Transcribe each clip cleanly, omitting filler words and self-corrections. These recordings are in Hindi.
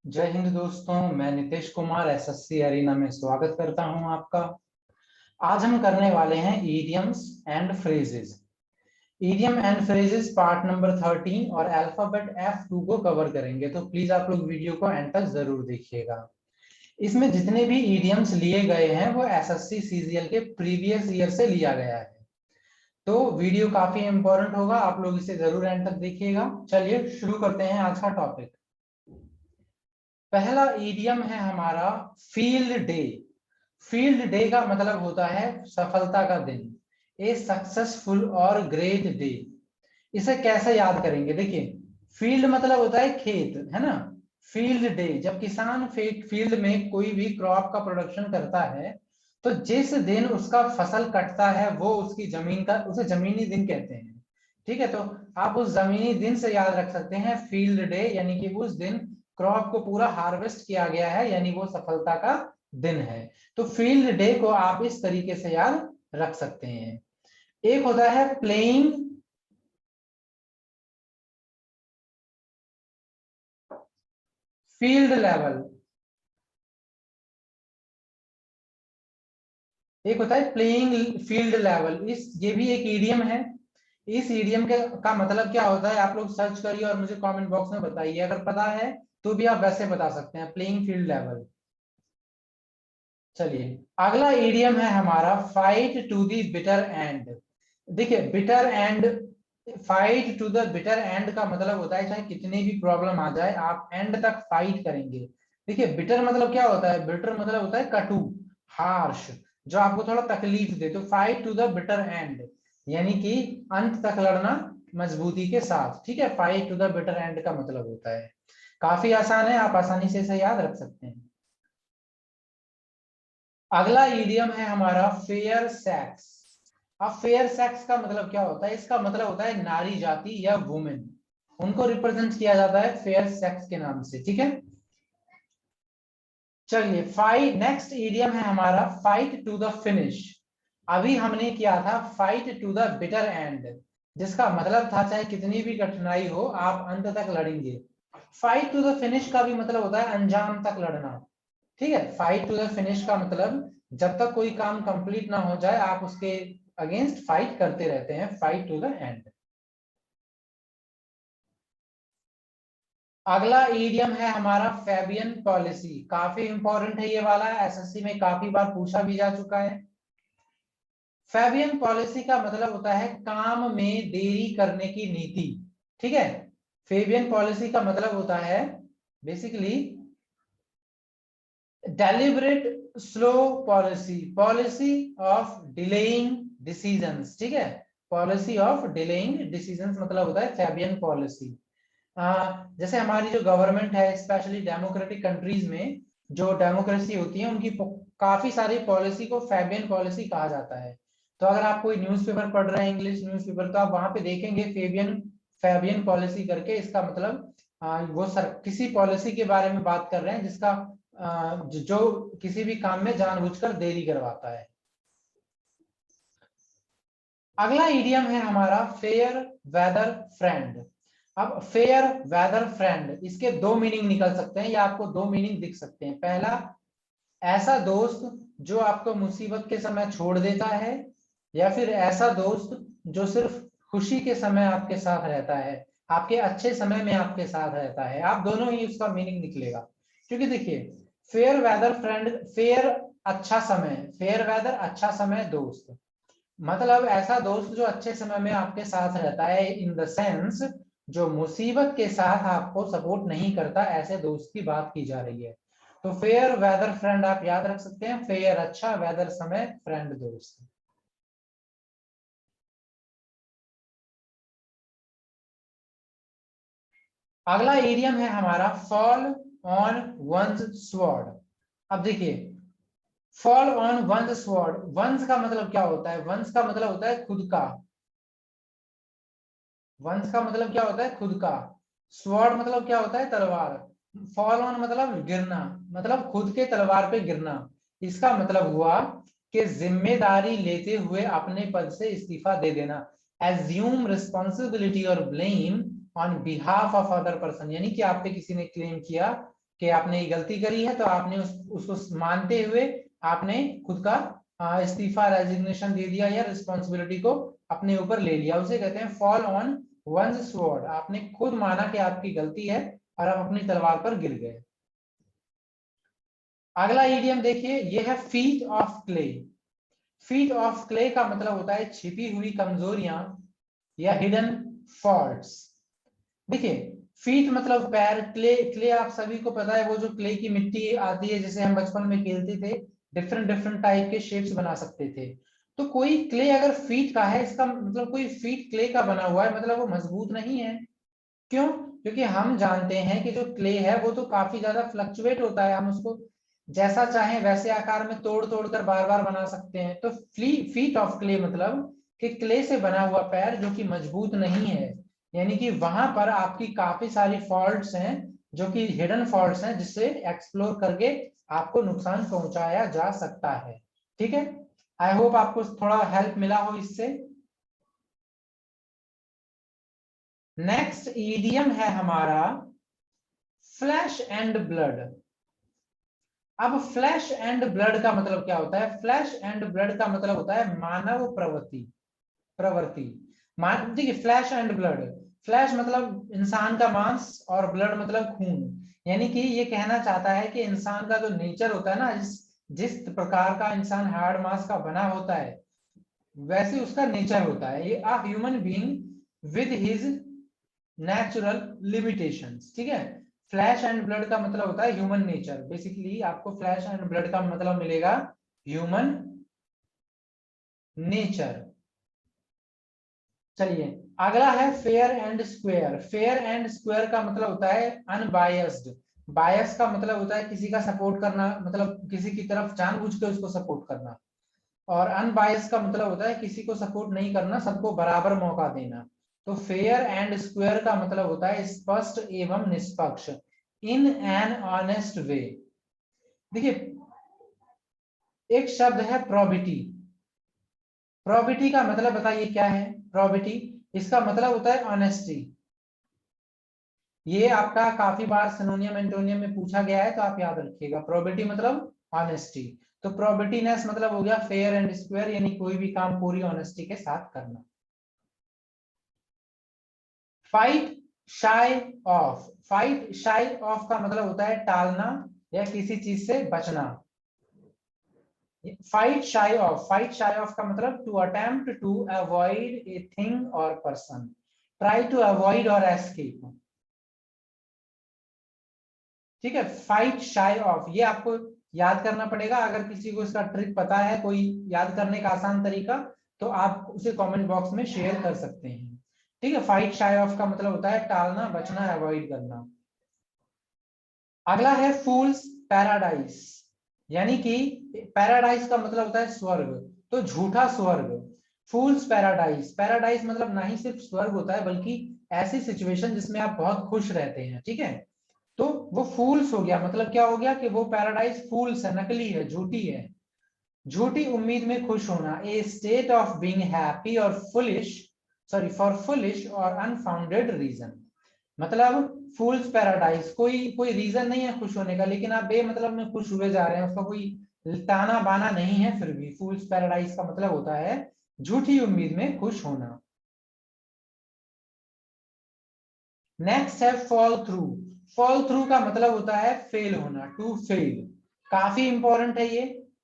जय हिंद दोस्तों, मैं नितेश कुमार एसएससी अरीना में स्वागत करता हूं आपका। आज हम करने वाले हैं idioms and phrases. Idiom and phrases part number 13 और अल्फाबेट F2 को कवर करेंगे, तो प्लीज आप लोग वीडियो को एंड तक जरूर देखिएगा। इसमें जितने भी ईडियम्स लिए गए हैं वो एसएससी सीजीएल के प्रीवियस ईयर से लिया गया है, तो वीडियो काफी इंपॉर्टेंट होगा, आप लोग इसे जरूर एंड तक देखिएगा। चलिए शुरू करते हैं आज का टॉपिक। पहला ईडियम है हमारा फील्ड डे। फील्ड डे का मतलब होता है सफलता का दिन, ए सक्सेसफुल और ग्रेट डे। इसे कैसे याद करेंगे? देखिए, फील्ड मतलब होता है खेत, है ना। फील्ड डे, जब किसान फील्ड में कोई भी क्रॉप का प्रोडक्शन करता है, तो जिस दिन उसका फसल कटता है वो उसकी जमीन का, उसे जमीनी दिन कहते हैं। ठीक है, तो आप उस जमीनी दिन से याद रख सकते हैं फील्ड डे, यानी कि उस दिन क्रॉप को पूरा हार्वेस्ट किया गया है, यानी वो सफलता का दिन है। तो फील्ड डे को आप इस तरीके से याद रख सकते हैं। एक होता है प्लेइंग फील्ड लेवल, एक होता है प्लेइंग फील्ड लेवल। इस ये भी एक ईडियम है। इस ईडियम के का मतलब क्या होता है आप लोग सर्च करिए और मुझे कमेंट बॉक्स में बताइए, अगर पता है तो भी आप वैसे बता सकते हैं, प्लेइंग फील्ड लेवल। चलिए, अगला ईडियम है हमारा fight to the bitter end. देखिए, bitter end, fight to the bitter end का मतलब होता है चाहे कितनी भी प्रॉब्लम आ जाए आप एंड तक फाइट करेंगे। देखिए, बिटर मतलब क्या होता है? बिटर मतलब होता है कटु, हार्श, जो आपको थोड़ा तकलीफ दे। तो fight to the bitter end यानी कि अंत तक लड़ना मजबूती के साथ। ठीक है, fight to the bitter end का मतलब होता है। काफी आसान है, आप आसानी से इसे याद रख सकते हैं। अगला ईडियम है हमारा फेयर सेक्स। अब फेयर सेक्स का मतलब क्या होता है? इसका मतलब होता है नारी जाति या वुमेन, उनको रिप्रेजेंट किया जाता है फेयर सेक्स के नाम से। ठीक है, चलिए फाइट, नेक्स्ट ईडियम है हमारा फाइट टू द फिनिश। अभी हमने किया था fight to the bitter end, जिसका मतलब था चाहे कितनी भी कठिनाई हो आप अंत तक लड़ेंगे। फाइट टू द फिनिश का भी मतलब होता है अंजाम तक लड़ना। ठीक है, फाइट टू द फिनिश का मतलब जब तक कोई काम कंप्लीट ना हो जाए आप उसके अगेंस्ट फाइट करते रहते हैं, फाइट टू द एंड। अगला ईडियम है हमारा फैबियन पॉलिसी। काफी इंपॉर्टेंट है ये वाला, एसएससी में काफी बार पूछा भी जा चुका है। फैबियन पॉलिसी का मतलब होता है काम में देरी करने की नीति। ठीक है, फैबियन पॉलिसी का मतलब होता है basically deliberate slow policy, policy of delaying decisions. ठीक है, पॉलिसी ऑफ डिलेइंग डिसीजंस मतलब होता है फैबियन पॉलिसी। जैसे हमारी जो गवर्नमेंट है, स्पेशली डेमोक्रेटिक कंट्रीज में जो डेमोक्रेसी होती है उनकी काफी सारी पॉलिसी को फैबियन पॉलिसी कहा जाता है। तो अगर आप कोई न्यूज़पेपर पढ़ रहे हैं, इंग्लिश न्यूज़पेपर, तो आप वहां पे देखेंगे फैबियन फैबियन पॉलिसी करके। इसका मतलब वो सर किसी पॉलिसी के बारे में बात कर रहे हैं जिसका जो किसी भी काम में जानबूझकर देरी करवाता है। अगला इडियम है हमारा फेयर वेदर फ्रेंड। अब फेयर वेदर फ्रेंड, इसके दो मीनिंग निकल सकते हैं या आपको दो मीनिंग दिख सकते हैं। पहला, ऐसा दोस्त जो आपको मुसीबत के समय छोड़ देता है, या फिर ऐसा दोस्त जो सिर्फ खुशी के समय आपके साथ रहता है, आपके अच्छे समय में आपके साथ रहता है। आप दोनों ही उसका मीनिंग निकलेगा, क्योंकि देखिए फेयर वेदर फ्रेंड, फेयर अच्छा समय, फेयर वेदर अच्छा समय दोस्त, मतलब ऐसा दोस्त जो अच्छे समय में आपके साथ रहता है, इन द सेंस जो मुसीबत के साथ आपको सपोर्ट नहीं करता, ऐसे दोस्त की बात की जा रही है। तो फेयर वेदर फ्रेंड आप याद रख सकते हैं, फेयर अच्छा, वेदर समय, फ्रेंड दोस्त। अगला इडियम है हमारा फॉल ऑन वंस स्वॉर्ड। अब देखिए, fall on one's sword, one's का मतलब क्या होता है? वंस का मतलब होता है खुद का। वंश का मतलब क्या होता है? खुद का। स्वॉर्ड मतलब क्या होता है? तलवार। फॉल ऑन मतलब गिरना, मतलब खुद के तलवार पे गिरना। इसका मतलब हुआ कि जिम्मेदारी लेते हुए अपने पद से इस्तीफा दे देना, एज्यूम रिस्पॉन्सिबिलिटी और blame on behalf of other person, यानी कि आप पे किसी ने क्लेम किया कि आपने ये गलती करी है, तो आपने उसको मानते हुए आपने खुद का इस्तीफा, रेजिग्नेशन दे दिया या रिस्पॉन्सिबिलिटी को अपने ऊपर ले लिया, उसे कहते हैं फॉल ऑन वंस स्वॉर्ड। आपने खुद माना कि आपकी गलती है और आप अपनी तलवार पर गिर गए। अगला इडियम देखिए, ये है feet of clay. Feet of clay का मतलब होता है छिपी हुई कमजोरियां या हिडन फॉल्ट्स। देखिए, फीट मतलब पैर, क्ले, क्ले आप सभी को पता है, वो जो क्ले की मिट्टी आती है जिसे हम बचपन में खेलते थे, डिफरेंट डिफरेंट टाइप के शेप्स बना सकते थे। तो कोई क्ले अगर फीट का है, इसका मतलब कोई फीट क्ले का बना हुआ है, मतलब वो मजबूत नहीं है। क्यों? क्योंकि हम जानते हैं कि जो क्ले है वो तो काफी ज्यादा फ्लक्चुएट होता है, हम उसको जैसा चाहें वैसे आकार में तोड़ तोड़ कर बार बार बना सकते हैं। तो फीट ऑफ क्ले मतलब कि क्ले से बना हुआ पैर जो कि मजबूत नहीं है, यानी कि वहां पर आपकी काफी सारी फॉल्ट्स हैं जो कि हिडन फॉल्ट्स हैं, जिससे एक्सप्लोर करके आपको नुकसान पहुंचाया जा सकता है। ठीक है, आई होप आपको थोड़ा हेल्प मिला हो इससे। नेक्स्ट ईडियम है हमारा फ्लैश एंड ब्लड। अब फ्लैश एंड ब्लड का मतलब क्या होता है? फ्लैश एंड ब्लड का मतलब होता है मानव प्रवृत्ति। प्रवृत्ति मान, देखिए, फ्लैश एंड ब्लड, फ्लैश मतलब इंसान का मांस और ब्लड मतलब खून, यानी कि ये कहना चाहता है कि इंसान का जो नेचर होता है ना, जिस प्रकार का इंसान हार्ड मांस का बना होता है, वैसे उसका नेचर होता है। ये a human being with his natural limitations. ठीक है, फ्लैश एंड ब्लड का मतलब होता है ह्यूमन नेचर। बेसिकली आपको फ्लैश एंड ब्लड का मतलब मिलेगा ह्यूमन नेचर। चलिए, अगला है fair and square. Fair and square का मतलब होता है अनबायस्ड। बायस का मतलब होता है किसी का सपोर्ट करना, मतलब किसी की तरफ जानबूझ के उसको सपोर्ट करना। और अनबायस का मतलब होता है किसी को सपोर्ट नहीं करना, सबको बराबर मौका देना। तो फेयर एंड स्क्वायर का मतलब होता है स्पष्ट एवं निष्पक्ष, इन एन ऑनेस्ट वे। देखिए, एक शब्द है प्रोबिटी। प्रोबिटी का मतलब बताइए क्या है? प्रोबिटी, इसका मतलब होता है ऑनेस्टी। ये आपका काफी बार सिनोनियम एंटोनियम में पूछा गया है, तो आप याद रखिएगा। प्रोबिटी मतलब ऑनेस्टी। तो प्रोबिटीनेस मतलब हो गया फेयर एंड स्क्वायर, यानी कोई भी काम पूरी ऑनेस्टी के साथ करना। फाइट शाई ऑफ। फाइट शाई ऑफ का मतलब होता है टालना या किसी चीज से बचना। फाइट शाई ऑफ, फाइट शाई ऑफ का मतलब to attempt to avoid a thing or person, try to avoid or escape. ठीक है, फाइट शाई ऑफ, ये आपको याद करना पड़ेगा। अगर किसी को इसका ट्रिक पता है, कोई याद करने का आसान तरीका, तो आप उसे कमेंट बॉक्स में शेयर कर सकते हैं। ठीक है, फाइट शाई ऑफ का मतलब होता है टालना, बचना, अवॉइड करना। अगला है फूल्स पैराडाइज, यानी कि पैराडाइज का मतलब होता है स्वर्ग, तो झूठा स्वर्ग। फूल्स पैराडाइज, पैराडाइज मतलब ना ही सिर्फ स्वर्ग होता है, बल्कि ऐसी सिचुएशन जिसमें आप बहुत खुश रहते हैं। ठीक है, तो वो फूल्स हो गया, मतलब क्या हो गया कि वो पैराडाइज फूल्स है, नकली है, झूठी है। झूठी उम्मीद में खुश होना, ए स्टेट ऑफ बीइंग हैप्पी और फुलिश, सॉरी, फॉर फुलिश और अनफाउंडेड रीजन। मतलब फूल्स पैराडाइज, कोई कोई रीजन नहीं है खुश होने का, लेकिन आप बेमतलब में खुश हुए जा रहे हैं, उसका कोई ताना बाना नहीं है, फिर भी फूल्स पैराडाइज का मतलब होता है झूठी उम्मीद में खुश होना। नेक्स्ट है फॉल थ्रू। फॉल थ्रू का मतलब होता है फेल होना, टू फेल। काफी इंपॉर्टेंट है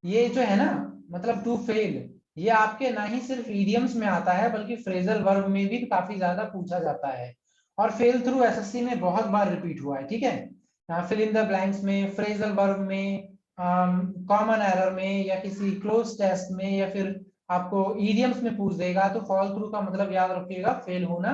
ये जो है ना, मतलब टू फेल, ये आपके ना ही सिर्फ इडियम्स में आता है, बल्कि फ्रेजल वर्ब में भी काफी ज्यादा पूछा जाता है। और फेल थ्रू एसएससी में बहुत बार रिपीट हुआ है। ठीक है, फिल इन द ब्लैंक्स में, फ्रेजल वर्ब में, कॉमन एरर में, या किसी क्लोज टेस्ट में, या फिर आपको इडियम्स में पूछ देगा। तो फॉल थ्रू का मतलब याद रखिएगा फेल होना,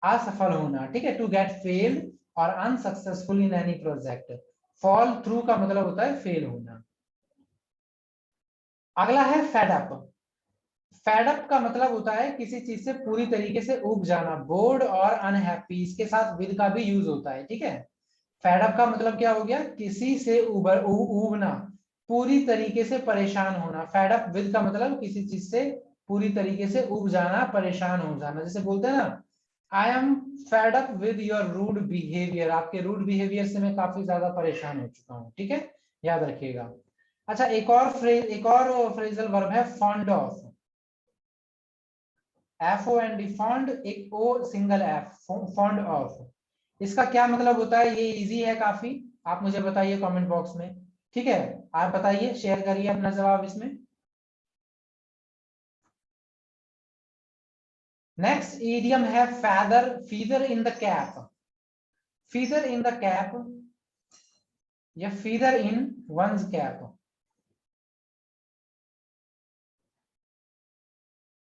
असफल होना। ठीक है, टू गेट फेल और unsuccessful in any project. Fall through का मतलब होता है फेल होना। अगला है फेडअप। फेडअप का मतलब होता है किसी चीज से पूरी तरीके से उब जाना, बोर्ड और अनहैप्पी, इसके साथ विद का भी यूज होता है। ठीक है, फेडअप का मतलब क्या हो गया? किसी से उबना, पूरी तरीके से परेशान होना। फेडअप विद का मतलब किसी चीज से पूरी तरीके से उब जाना, परेशान हो जाना। जैसे बोलते हैं ना I am fed up with your rude behaviour, आपके रूड बिहेवियर से मैं काफी ज्यादा परेशान हो चुका हूँ, ठीक है, याद रखिएगा। अच्छा, एक और फ्रेजल वर्ब है फॉन्ड ऑफ, FOND, फॉन्ड, एक O single F, fond of. इसका क्या मतलब होता है? ये इजी है काफी, आप मुझे बताइए कमेंट बॉक्स में, ठीक है, आप बताइए, शेयर करिए अपना जवाब इसमें। नेक्स्ट ईडियम है feather, feather in the cap, feather in the cap या फीदर इन वंस कैप।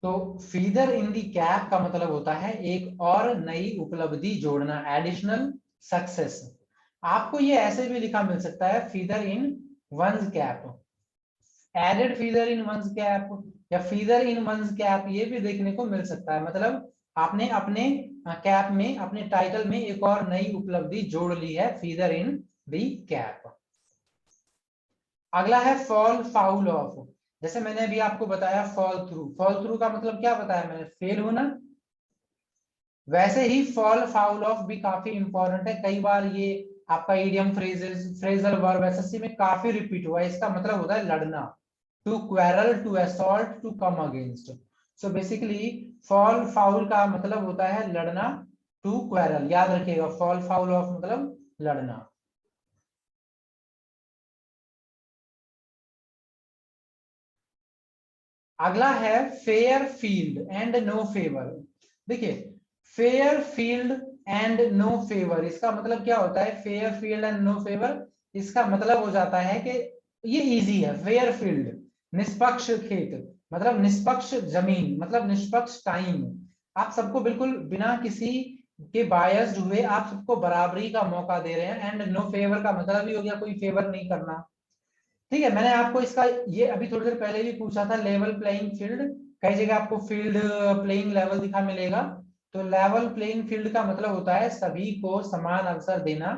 तो फीदर इन दी कैप का मतलब होता है एक और नई उपलब्धि जोड़ना, एडिशनल सक्सेस। आपको ये ऐसे भी लिखा मिल सकता है, फीदर इन वंस कैप, एडेड फीदर इन वंस कैप या फीदर इन वंस कैप, ये भी देखने को मिल सकता है। मतलब आपने अपने कैप में, अपने टाइटल में एक और नई उपलब्धि जोड़ ली है, फीदर इन दी कैप। अगला है फॉल फाउल ऑफ। जैसे मैंने अभी आपको बताया फॉल थ्रू, फॉल थ्रू का मतलब क्या बताया मैंने? फेल होना। वैसे ही फॉल फाउल ऑफ भी काफी इंपॉर्टेंट है, कई बार ये आपका idiom phrases, phrasal verb SSC में काफी रिपीट हुआ है। इसका मतलब होता है लड़ना, to quarrel, to assault, to come against. So basically fall foul का मतलब होता है लड़ना, टू क्वेरल, याद रखिएगा, फॉल फाउल ऑफ मतलब लड़ना। अगला है fair field and no favour. देखिए, fair field and no favour, इसका मतलब क्या होता है? Fair field and no favour, इसका मतलब हो जाता है कि ये इजी है। फेयर फील्ड, निष्पक्ष खेत, मतलब निष्पक्ष जमीन, मतलब निष्पक्ष टाइम। आप सबको बिल्कुल बिना किसी के बायस्ड हुए आप सबको बराबरी का मौका दे रहे हैं। एंड नो फेवर का मतलब ही हो गया कोई फेवर नहीं करना, ठीक है। मैंने आपको इसका ये अभी थोड़ी देर पहले भी पूछा था, लेवल प्लेइंग फील्ड, कई जगह आपको फील्ड प्लेइंग लेवल दिखा मिलेगा। तो लेवल प्लेइंग फील्ड का मतलब होता है सभी को समान अवसर देना,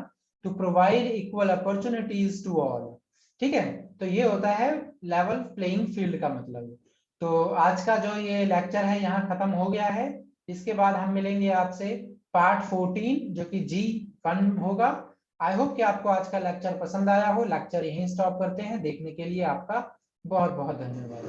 to provide equal opportunities to all, ठीक है। तो ये होता है लेवल प्लेइंग फील्ड का मतलब। तो आज का जो ये लेक्चर है यहाँ खत्म हो गया है। इसके बाद हम मिलेंगे आपसे पार्ट 14 जो कि G1 होगा। आई होप कि आपको आज का लेक्चर पसंद आया हो। लेक्चर यहीं स्टॉप करते हैं, देखने के लिए आपका बहुत बहुत धन्यवाद।